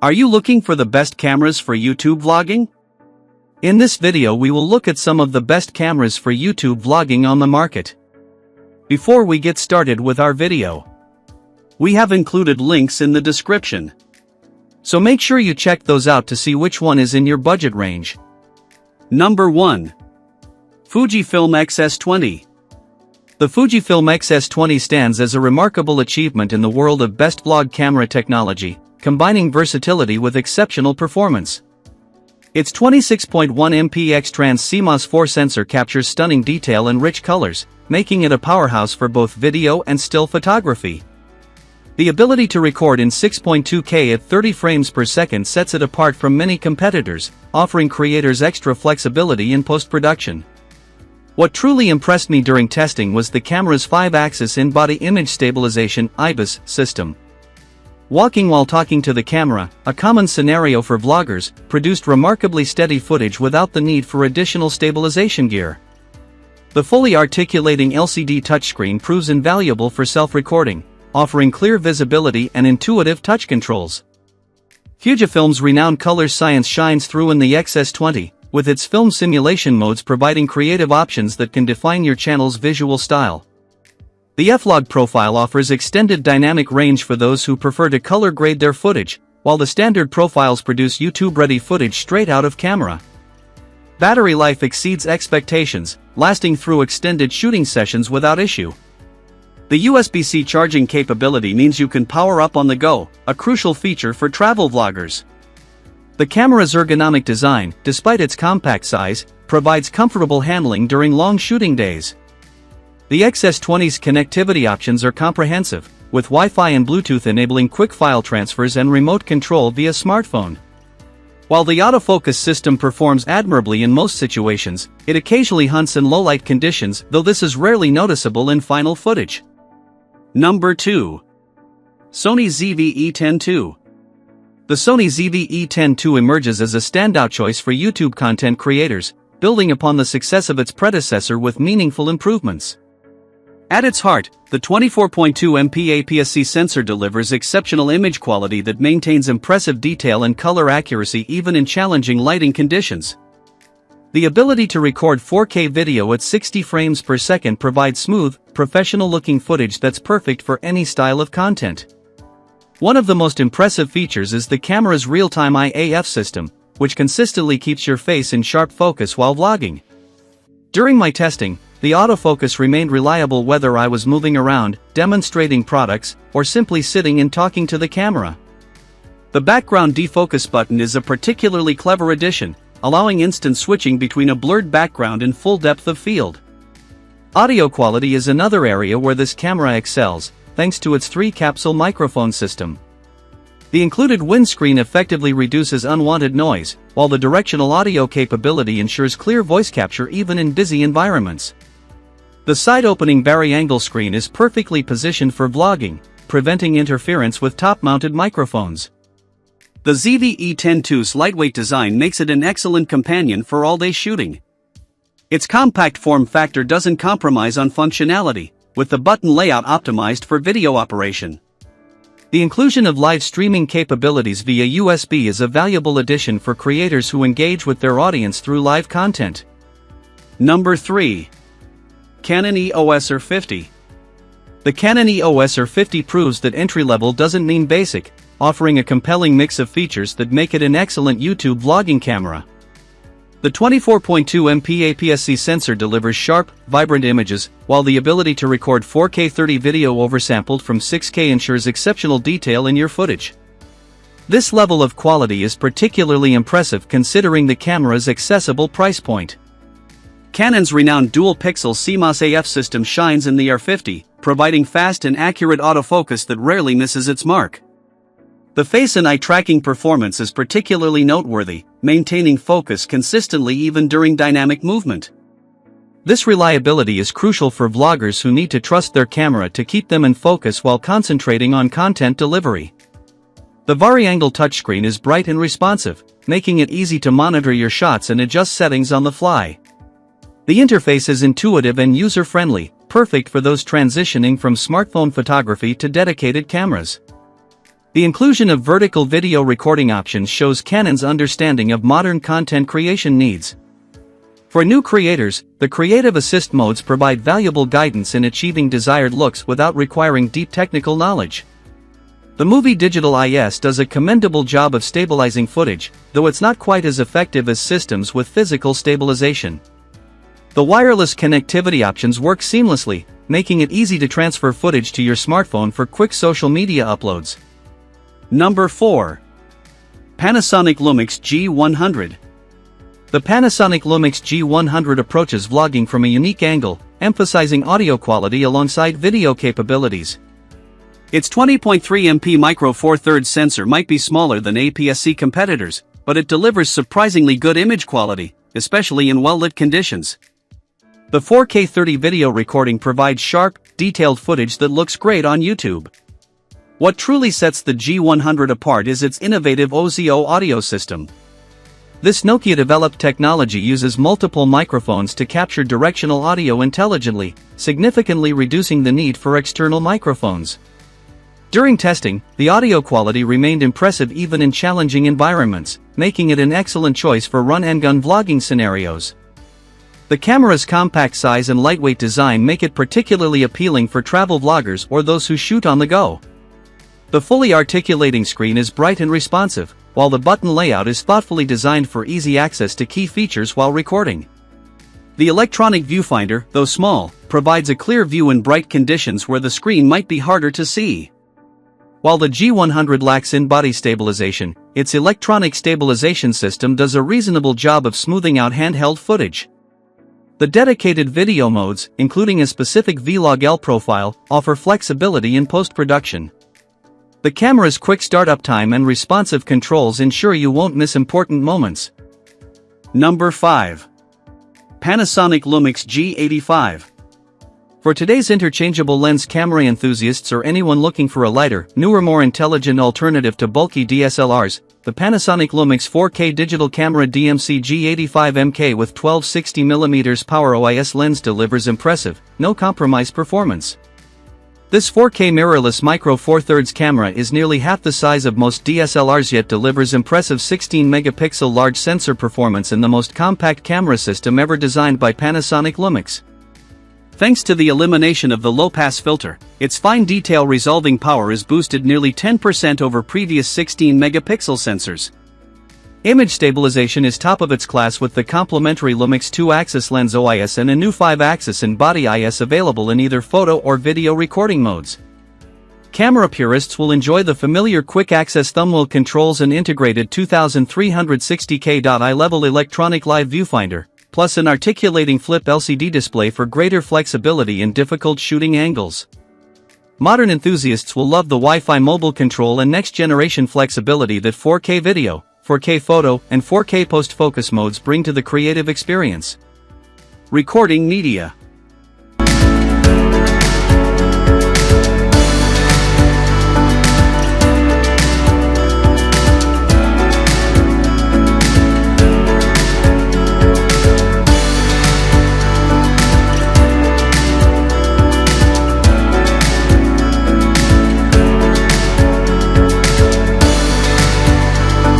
Are you looking for the best cameras for YouTube vlogging? In this video we will look at some of the best cameras for YouTube vlogging on the market. Before we get started with our video, we have included links in the description. So make sure you check those out to see which one is in your budget range. Number 1. Fujifilm X-S20. The Fujifilm X-S20 stands as a remarkable achievement in the world of best vlog camera technology, combining versatility with exceptional performance. Its 26.1 MP X-Trans CMOS 4 sensor captures stunning detail and rich colors, making it a powerhouse for both video and still photography. The ability to record in 6.2K at 30 frames per second sets it apart from many competitors, offering creators extra flexibility in post-production. What truly impressed me during testing was the camera's 5-axis in-body image stabilization (IBIS) system. Walking while talking to the camera, a common scenario for vloggers, produced remarkably steady footage without the need for additional stabilization gear. The fully articulating LCD touchscreen proves invaluable for self-recording, offering clear visibility and intuitive touch controls. Fujifilm's renowned color science shines through in the X-S20, with its film simulation modes providing creative options that can define your channel's visual style. The F-Log profile offers extended dynamic range for those who prefer to color grade their footage, while the standard profiles produce YouTube-ready footage straight out of camera. Battery life exceeds expectations, lasting through extended shooting sessions without issue. The USB-C charging capability means you can power up on the go, a crucial feature for travel vloggers. The camera's ergonomic design, despite its compact size, provides comfortable handling during long shooting days. The X-S20's connectivity options are comprehensive, with Wi-Fi and Bluetooth enabling quick file transfers and remote control via smartphone. While the autofocus system performs admirably in most situations, it occasionally hunts in low-light conditions, though this is rarely noticeable in final footage. Number 2. Sony ZV-E10 II. The Sony ZV-E10 II emerges as a standout choice for YouTube content creators, building upon the success of its predecessor with meaningful improvements. At its heart, the 24.2 MP APS-C sensor delivers exceptional image quality that maintains impressive detail and color accuracy even in challenging lighting conditions. The ability to record 4K video at 60 frames per second provides smooth, professional-looking footage that's perfect for any style of content. One of the most impressive features is the camera's real-time IAF system, which consistently keeps your face in sharp focus while vlogging. During my testing, the autofocus remained reliable whether I was moving around, demonstrating products, or simply sitting and talking to the camera. The background defocus button is a particularly clever addition, allowing instant switching between a blurred background and full depth of field. Audio quality is another area where this camera excels, thanks to its 3-capsule microphone system. The included windscreen effectively reduces unwanted noise, while the directional audio capability ensures clear voice capture even in busy environments. The side-opening vari-angle screen is perfectly positioned for vlogging, preventing interference with top-mounted microphones. The ZV-E10 II's lightweight design makes it an excellent companion for all-day shooting. Its compact form factor doesn't compromise on functionality, with the button layout optimized for video operation. The inclusion of live streaming capabilities via USB is a valuable addition for creators who engage with their audience through live content. Number 3. Canon EOS R50. The Canon EOS R50 proves that entry-level doesn't mean basic, offering a compelling mix of features that make it an excellent YouTube vlogging camera. The 24.2 MP APS-C sensor delivers sharp, vibrant images, while the ability to record 4K 30 video oversampled from 6K ensures exceptional detail in your footage. This level of quality is particularly impressive considering the camera's accessible price point. Canon's renowned dual-pixel CMOS AF system shines in the R50, providing fast and accurate autofocus that rarely misses its mark. The face and eye tracking performance is particularly noteworthy, maintaining focus consistently even during dynamic movement. This reliability is crucial for vloggers who need to trust their camera to keep them in focus while concentrating on content delivery. The vari-angle touchscreen is bright and responsive, making it easy to monitor your shots and adjust settings on the fly. The interface is intuitive and user-friendly, perfect for those transitioning from smartphone photography to dedicated cameras. The inclusion of vertical video recording options shows Canon's understanding of modern content creation needs. For new creators, the Creative Assist modes provide valuable guidance in achieving desired looks without requiring deep technical knowledge. The Movie Digital IS does a commendable job of stabilizing footage, though it's not quite as effective as systems with physical stabilization. The wireless connectivity options work seamlessly, making it easy to transfer footage to your smartphone for quick social media uploads. Number 4. Panasonic LUMIX G100. The Panasonic LUMIX G100 approaches vlogging from a unique angle, emphasizing audio quality alongside video capabilities. Its 20.3 MP micro Four Thirds sensor might be smaller than APS-C competitors, but it delivers surprisingly good image quality, especially in well-lit conditions. The 4K 30 video recording provides sharp, detailed footage that looks great on YouTube. What truly sets the G100 apart is its innovative OZO audio system. This Nokia-developed technology uses multiple microphones to capture directional audio intelligently, significantly reducing the need for external microphones. During testing, the audio quality remained impressive even in challenging environments, making it an excellent choice for run-and-gun vlogging scenarios. The camera's compact size and lightweight design make it particularly appealing for travel vloggers or those who shoot on the go. The fully articulating screen is bright and responsive, while the button layout is thoughtfully designed for easy access to key features while recording. The electronic viewfinder, though small, provides a clear view in bright conditions where the screen might be harder to see. While the G100 lacks in-body stabilization, its electronic stabilization system does a reasonable job of smoothing out handheld footage. The dedicated video modes, including a specific Vlog profile, offer flexibility in post-production. The camera's quick startup time and responsive controls ensure you won't miss important moments. Number 5. Panasonic LUMIX G85. For today's interchangeable lens camera enthusiasts or anyone looking for a lighter, newer, more intelligent alternative to bulky DSLRs, the Panasonic LUMIX 4K digital camera DMC G85MK with 12-60mm power OIS lens delivers impressive, no-compromise performance. This 4K mirrorless micro Four Thirds camera is nearly half the size of most DSLRs yet delivers impressive 16-megapixel large sensor performance in the most compact camera system ever designed by Panasonic LUMIX. Thanks to the elimination of the low-pass filter, its fine detail resolving power is boosted nearly 10% over previous 16-megapixel sensors. Image stabilization is top of its class with the complementary LUMIX 2-axis lens OIS and a new 5-axis and body IS available in either photo or video recording modes. Camera purists will enjoy the familiar quick-access thumbwheel controls and integrated 2360K eye-level electronic live viewfinder, plus an articulating flip LCD display for greater flexibility in difficult shooting angles. Modern enthusiasts will love the Wi-Fi mobile control and next-generation flexibility that 4K video, 4K photo, and 4K post-focus modes bring to the creative experience. Recording media.